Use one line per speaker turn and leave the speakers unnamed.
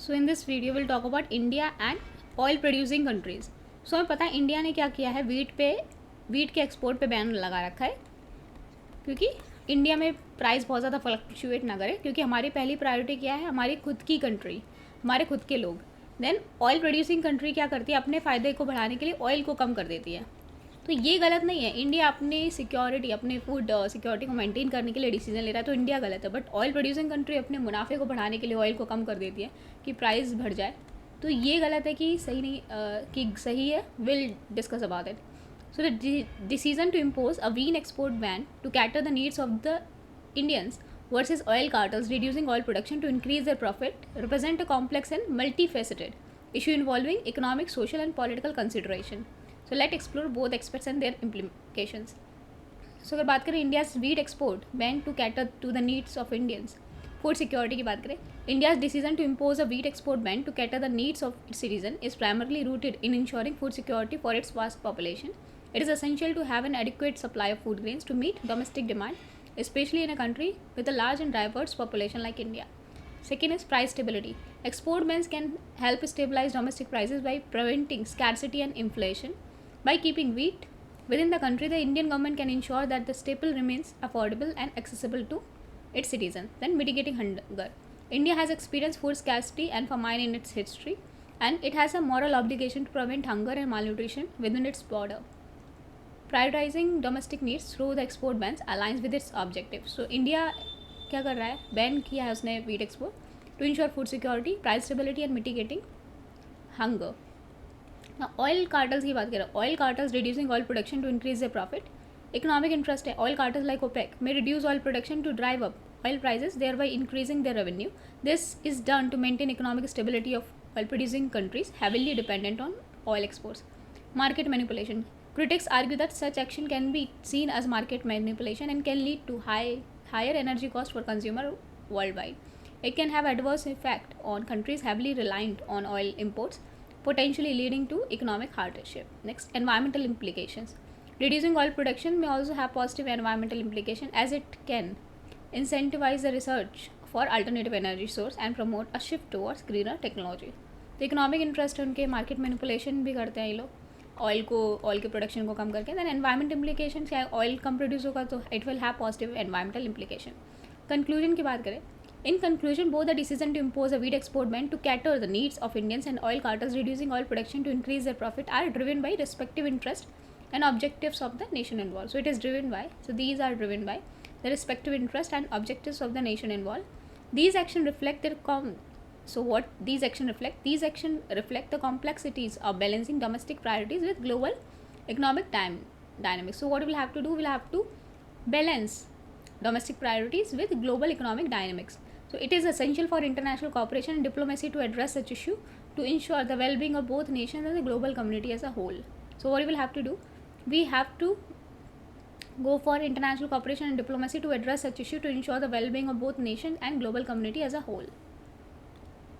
So in this video will talk about India and oil producing countries. So हमें पता है India ने क्या किया है, वीट के एक्सपोर्ट पे बैन लगा रखा है, क्योंकि इंडिया में प्राइस बहुत ज़्यादा फ्लक्चुएट ना करे, क्योंकि हमारी पहली प्रायोरिटी क्या है, हमारी खुद की कंट्री, हमारे खुद के लोग। देन ऑयल प्रोड्यूसिंग कंट्री क्या करती है, अपने फ़ायदे को बढ़ाने के लिए ऑयल को कम कर देती है। तो ये गलत नहीं है, इंडिया अपनी सिक्योरिटी, अपने फूड सिक्योरिटी को मेंटेन करने के लिए डिसीजन ले रहा है, तो इंडिया गलत है। बट ऑयल प्रोड्यूसिंग कंट्री अपने मुनाफे को बढ़ाने के लिए ऑयल को कम कर देती है कि प्राइस बढ़ जाए, तो ये गलत है कि सही नहीं, कि सही है। Will discuss about it. So the decision to impose a wheat export ban to cater the needs of the Indians versus oil cartels reducing oil production to increase their profit represent a complex and multifaceted issue involving economic, social and political consideration. So let's explore both aspects and their implications. So अगर बात करें India's wheat export ban to cater to the needs of Indians, food security की बात करें, India's decision to impose a wheat export ban to cater the needs of its citizen is primarily rooted in ensuring food security for its vast population. It is essential to have an adequate supply of food grains to meet domestic demand, especially in a country with a large and diverse population like India. Second is price stability. Export bans can help stabilize domestic prices by preventing scarcity and inflation. By keeping wheat within the country, the Indian government can ensure that the staple remains affordable and accessible to its citizens. Then mitigating hunger. India has experienced food scarcity and famine in its history, and it has a moral obligation to prevent hunger and malnutrition within its border. Prioritising domestic needs through the export bans aligns with its objective. So India क्या कर रहा है, ban किया है उसने wheat export to ensure food security, price stability and mitigating hunger. Oil cartels की बात करें, oil cartels reducing oil production to increase the profit. Economic interest है, ऑयल कार्टल्स लाइक ओपेक में reduce oil production to drive up oil prices, thereby increasing their revenue. This is done to maintain economic stability of oil producing countries heavily dependent on oil exports. Market manipulation. Critics argue that such action can be seen as market manipulation and can lead to higher energy costs for consumers worldwide. It can have adverse effect on countries heavily reliant on oil imports, potentially leading to economic hardship. Next, environmental implications. Reducing oil production may also have positive environmental implications, as it can incentivize the research for alternative energy source and promote a shift towards greener technology. तो economic interest उनके, market manipulation भी करते हैं ये लोग, oil के production को कम करके. दैन एनवायरमेंट इम्प्लीकेशन, क्या ऑयल कम प्रोड्यूस होगा तो it will have positive environmental implication. Conclusion की बात करें, in conclusion both the decision to impose a wheat export ban to cater the needs of Indians and oil cartels reducing oil production to increase their profit are driven by respective interest and objectives of the nation involved. So it is driven by, so these are driven by the respective interest and objectives of the nation involved. These actions reflect their so what these actions reflect? These actions reflect the complexities of balancing domestic priorities with global economic dynamics. So what we'll have to do, we'll have to balance domestic priorities with global economic dynamics. So it is essential for international cooperation and diplomacy to address such issue to ensure the well-being of both nations and the global community as a whole. So what we will have to do, we have to go for international cooperation and diplomacy to address such issue to ensure the well-being of both nations and global community as a whole.